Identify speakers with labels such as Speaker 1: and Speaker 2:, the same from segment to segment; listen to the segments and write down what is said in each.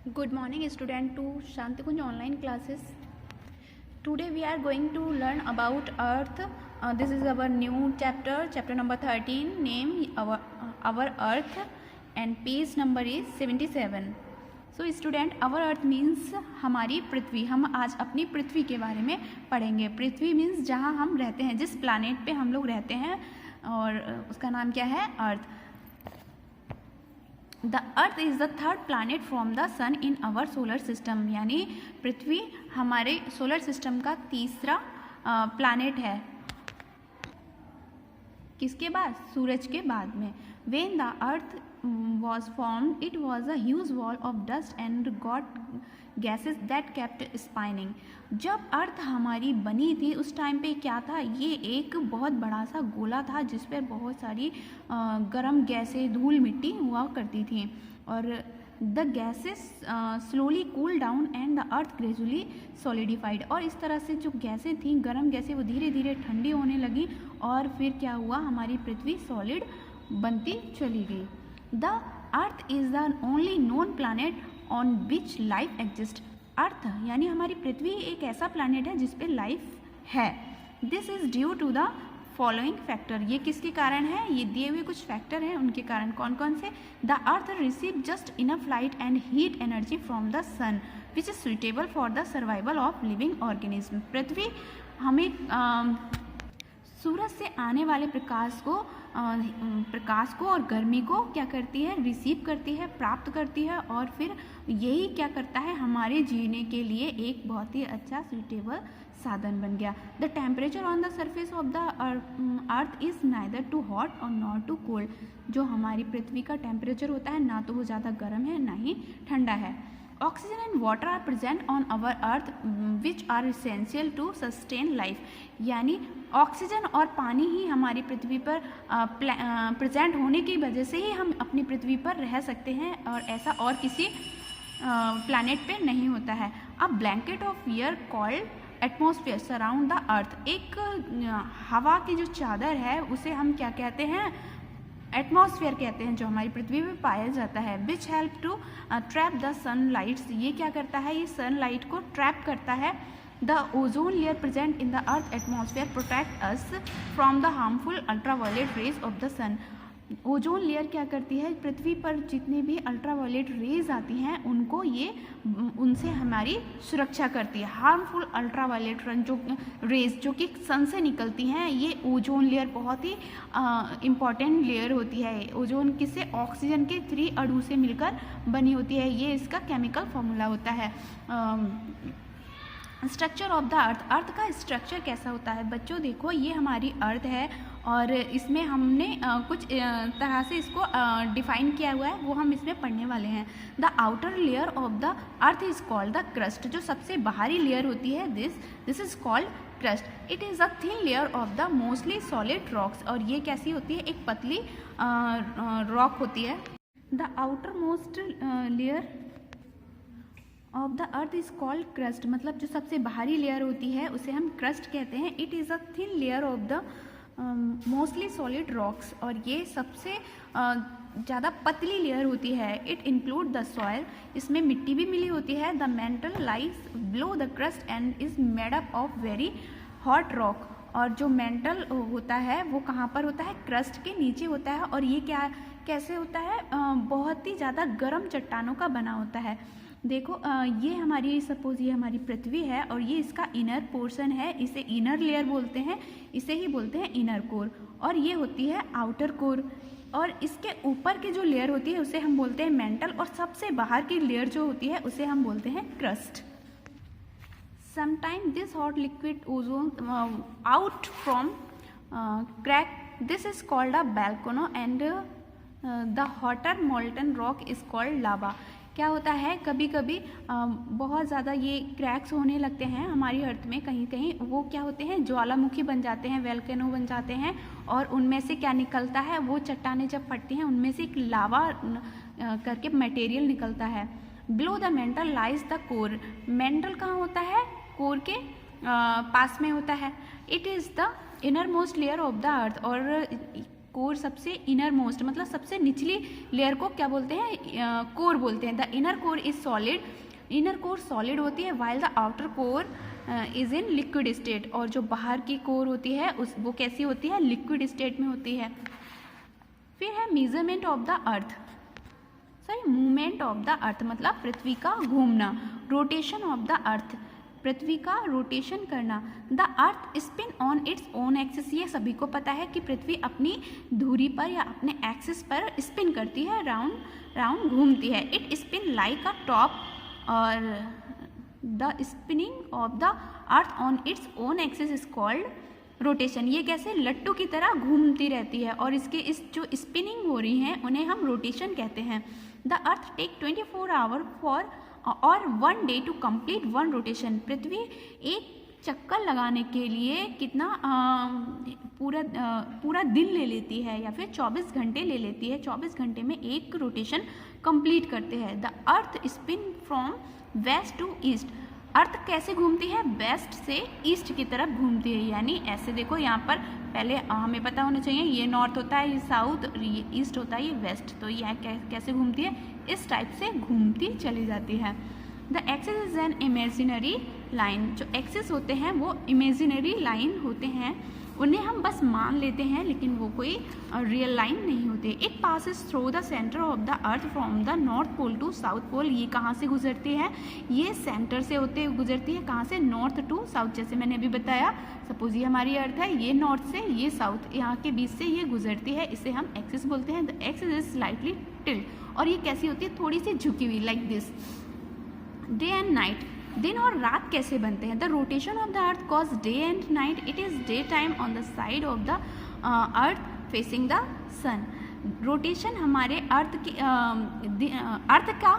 Speaker 1: Good morning, student to Shantikunj online classes. Today we are going to learn about Earth. This is our new chapter number 13. Name our Earth, and page number is 77. So student, our Earth means हमारी पृथ्वी. हम आज अपनी पृथ्वी के बारे में पढ़ेंगे. पृथ्वी means जहाँ हम रहते हैं, जिस प्लानेट पे हम लोग रहते हैं, और उसका नाम क्या है? Earth. The earth is the third planet from the sun in our solar system. यानी पृथ्वी हमारे सोलर सिस्टम का तीसरा प्लानट है. किसके बाद? सूरज के बाद में. When the earth was formed, it was a huge wall of dust and got gases that kept spinning. जब अर्थ हमारी बनी थी उस टाइम पे क्या था? ये एक बहुत बड़ा सा गोला था जिस पर बहुत सारी गर्म गैसें, धूल मिट्टी हुआ करती थी, और the gases slowly cool down and the earth gradually solidified. और इस तरह से जो गैसें थी, गर्म गैसें, वो धीरे धीरे ठंडी होने लगी, और फिर क्या हुआ? हमारी पृथ्वी सॉलिड बनती चली गई. The Earth is the only known planet on which life exists. अर्थ यानी हमारी पृथ्वी एक ऐसा प्लानट है जिस पे लाइफ है. This is due to the following factor. ये किसके कारण है? ये दिए हुए कुछ फैक्टर हैं, उनके कारण. कौन कौन से? The Earth receive just enough light and heat energy from the sun which is suitable for the survival of living organism. पृथ्वी हमें सूरज से आने वाले प्रकाश को और गर्मी को क्या करती है? रिसीव करती है, प्राप्त करती है, और फिर यही क्या करता है? हमारे जीने के लिए एक बहुत ही अच्छा सूटेबल साधन बन गया. The temperature on the surface of the earth is neither too hot or not too cold. जो हमारी पृथ्वी का टेम्परेचर होता है, ना तो वो ज़्यादा गर्म है ना ही ठंडा है. Oxygen and water are present on our earth which are essential to sustain life. यानी ऑक्सीजन और पानी ही हमारी पृथ्वी पर प्रेजेंट होने की वजह से ही हम अपनी पृथ्वी पर रह सकते हैं, और ऐसा और किसी प्लैनेट पे नहीं होता है. A blanket of air called atmosphere surround the earth. एक हवा की जो चादर है उसे हम क्या कहते हैं? एटमॉस्फेयर कहते हैं, जो हमारी पृथ्वी में पाया जाता है. Which help to trap the sunlights. ये क्या करता है? ये सनलाइट को ट्रैप करता है. The ozone layer present in the earth atmosphere protect us from the harmful ultraviolet rays of the sun. Ozone layer क्या करती है? पृथ्वी पर जितनी भी अल्ट्रावायलेट रेज आती हैं उनसे हमारी सुरक्षा करती है. हार्मफुल अल्ट्रावायलेट रेज जो कि सन से निकलती हैं, ये ओजोन लेयर बहुत ही इम्पॉर्टेंट लेयर होती है. ओजोन किससे? ऑक्सीजन के 3 अणु से मिलकर बनी होती है. ये इसका केमिकल फॉर्मूला होता है. Structure of the Earth. Earth का स्ट्रक्चर कैसा होता है? बच्चों देखो, ये हमारी अर्थ है, और इसमें हमने कुछ तरह से इसको डिफाइन किया हुआ है, वो हम इसमें पढ़ने वाले हैं. The outer layer of the earth is called the crust. जो सबसे बाहरी लेयर होती है, this is called crust. It is a thin layer of the mostly solid rocks. और ये कैसी होती है? एक पतली रॉक होती है. The outer most layer of the earth is called crust. मतलब जो सबसे बाहरी लेयर होती है उसे हम क्रस्ट कहते हैं. It is a thin layer of the mostly solid rocks. और ये सबसे ज़्यादा पतली लेयर होती है. It include the soil. इसमें मिट्टी भी मिली होती है. The mental lies below the crust and is made up of very hot rock. और जो मेंटल होता है वो कहाँ पर होता है? क्रस्ट के नीचे होता है. और ये कैसे होता है? बहुत ही ज़्यादा गर्म चट्टानों का बना होता है. देखो, ये हमारी पृथ्वी है, और ये इसका इनर पोर्शन है. इसे इनर लेयर बोलते हैं, इसे ही बोलते हैं इनर कोर. और ये होती है आउटर कोर. और इसके ऊपर की जो लेयर होती है उसे हम बोलते हैं मेंटल. और सबसे बाहर की लेयर जो होती है उसे हम बोलते हैं crust. Sometime this hot liquid ozone out from crack. This is called a volcano and the hotter molten rock is called lava. क्या होता है? कभी कभी बहुत ज़्यादा ये क्रैक्स होने लगते हैं हमारी अर्थ में. कहीं कहीं वो क्या होते हैं? ज्वालामुखी बन जाते हैं, वोल्केनो बन जाते हैं. और उनमें से क्या निकलता है? वो चट्टानें जब फटती हैं उनमें से एक लावा करके मटेरियल निकलता है. Below the mental lies the core. Mental कहाँ होता है? कोर के पास में होता है. It is the inner most layer of the अर्थ. और कोर सबसे इनर मोस्ट मतलब सबसे निचली लेयर को क्या बोलते हैं, कोर बोलते हैं। The inner core is solid, inner core solid होती है, while the outer core is in liquid state, और जो बाहर की कोर होती है वो कैसी होती है, लिक्विड स्टेट में होती है। फिर है measurement of the earth, sorry movement of the अर्थ मतलब पृथ्वी का घूमना, रोटेशन ऑफ द अर्थ पृथ्वी का रोटेशन करना। The Earth spin on its own axis, ये सभी को पता है कि पृथ्वी अपनी धुरी पर या अपने एक्सिस पर स्पिन करती है, राउंड राउंड घूमती है। It spin like a top, और the spinning of the Earth on its own axis is called rotation. ये कैसे लट्टू की तरह घूमती रहती है, और इसके इस जो स्पिनिंग हो रही हैं उन्हें हम रोटेशन कहते हैं। The earth take 24 hour for और 1 डे टू कंप्लीट 1 रोटेशन। पृथ्वी एक चक्कर लगाने के लिए कितना पूरा दिन ले लेती है, या फिर 24 घंटे ले लेती है। 24 घंटे में एक रोटेशन कंप्लीट करते हैं। The Earth spin from west to east, Earth कैसे घूमती है, वेस्ट से ईस्ट की तरफ घूमती है। यानी ऐसे देखो, यहाँ पर पहले हमें पता होना चाहिए ये नॉर्थ होता है, ये साउथ, और ये ईस्ट होता है, ये वेस्ट। तो यह कैसे घूमती है, इस टाइप से घूमती चली जाती है। The axis is an imaginary line, जो एक्सिस होते हैं वो इमेजिनरी लाइन होते हैं, उन्हें हम बस मान लेते हैं, लेकिन वो कोई रियल लाइन नहीं होते। It passes through the centre of the earth from the north pole to south pole, ये कहाँ से गुजरती है, ये सेंटर से होते गुजरती है, कहाँ से, नॉर्थ टू साउथ। जैसे मैंने अभी बताया, सपोज ये हमारी अर्थ है, ये नॉर्थ से, ये साउथ, यहाँ के बीच से ये गुजरती है, इसे हम एक्सिस बोलते हैं। The axis is slightly tilt, और ये कैसी होती है, थोड़ी सी झुकी हुई, like this. Day and night, दिन और रात कैसे बनते हैं। The rotation of the earth cause day and night, it is day time on the side of the earth facing the sun. Rotation हमारे अर्थ का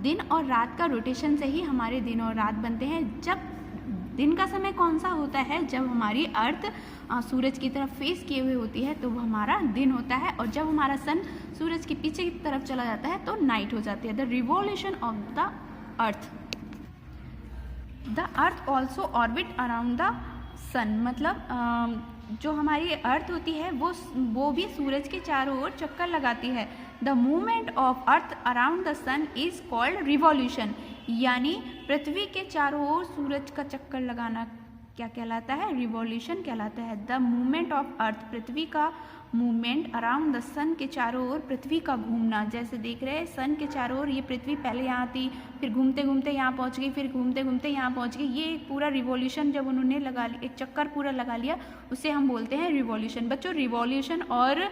Speaker 1: दिन और रात का रोटेशन से ही हमारे दिन और रात बनते हैं। जब दिन का समय कौन सा होता है, जब हमारी अर्थ सूरज की तरफ फेस किए हुए होती है तो वो हमारा दिन होता है, और जब हमारा सन सूरज के पीछे की तरफ चला जाता है तो नाइट हो जाती है। The revolution of the Earth, the Earth also orbit around the sun, मतलब जो हमारी अर्थ होती है वो भी सूरज के चारों ओर चक्कर लगाती है। The movement of earth around the sun is called revolution, यानी पृथ्वी के चारों ओर सूरज का चक्कर लगाना क्या कहलाता है, रिवॉल्यूशन कहलाता है। द मूवमेंट ऑफ अर्थ, पृथ्वी का मूवमेंट अराउंड द सन के चारों ओर पृथ्वी का घूमना। जैसे देख रहे हैं सन के चारों ओर ये पृथ्वी पहले यहाँ थी, फिर घूमते घूमते यहाँ पहुँच गई, फिर घूमते घूमते यहाँ पहुँच गई। ये एक पूरा रिवॉल्यूशन जब उन्होंने लगा लिया, एक चक्कर पूरा लगा लिया, उसे हम बोलते हैं रिवॉल्यूशन। बच्चों रिवॉल्यूशन और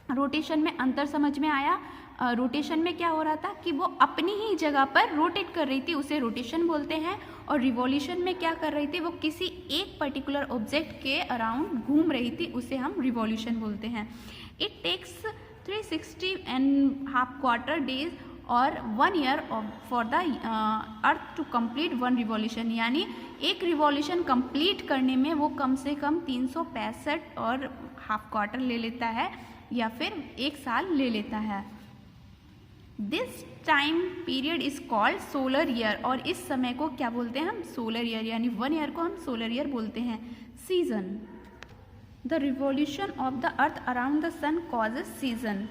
Speaker 1: रोटेशन में अंतर समझ में आया। रोटेशन में क्या हो रहा था कि वो अपनी ही जगह पर रोटेट कर रही थी, उसे रोटेशन बोलते हैं। और रिवॉल्यूशन में क्या कर रही थी, वो किसी एक पर्टिकुलर ऑब्जेक्ट के अराउंड घूम रही थी, उसे हम रिवॉल्यूशन बोलते हैं। इट टेक्स 360.5 क्वार्टर डेज और 1 year for the earth to complete 1 revolution, यानी एक रिवॉल्यूशन कंप्लीट करने में वो कम से कम 365 और हाफ क्वार्टर ले लेता है, या फिर 1 साल ले लेता है। This time period is called solar year, और इस समय को क्या बोलते हैं हम, सोलर ईयर, यानी 1 ईयर को हम सोलर ईयर बोलते हैं। Season, the revolution of the Earth around the sun causes season.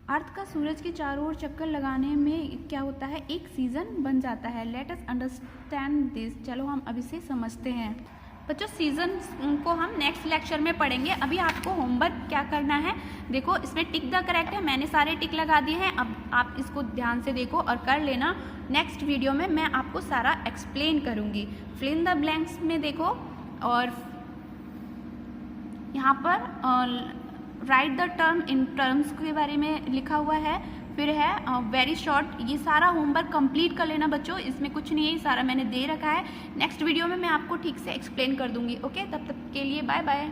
Speaker 1: Earth का सूरज के चारों ओर चक्कर लगाने में क्या होता है, एक सीजन बन जाता है। लेट अस अंडरस्टैंड दिस, चलो हम अब इसे समझते हैं। बच्चों सीजन को हम नेक्स्ट लेक्चर में पढ़ेंगे। अभी आपको होमवर्क क्या करना है, देखो इसमें टिक द करेक्ट है, मैंने सारे टिक लगा दिए हैं, अब आप इसको ध्यान से देखो और कर लेना। नेक्स्ट वीडियो में मैं आपको सारा एक्सप्लेन करूँगी। फिल इन द ब्लैंक्स में देखो, और यहाँ पर right the term in terms के बारे में लिखा हुआ है, फिर है वेरी शॉर्ट। ये सारा होमवर्क कंप्लीट कर लेना बच्चों, इसमें कुछ नहीं है, सारा मैंने दे रखा है। नेक्स्ट वीडियो में मैं आपको ठीक से एक्सप्लेन कर दूंगी। ओके, तब तक के लिए बाय बाय।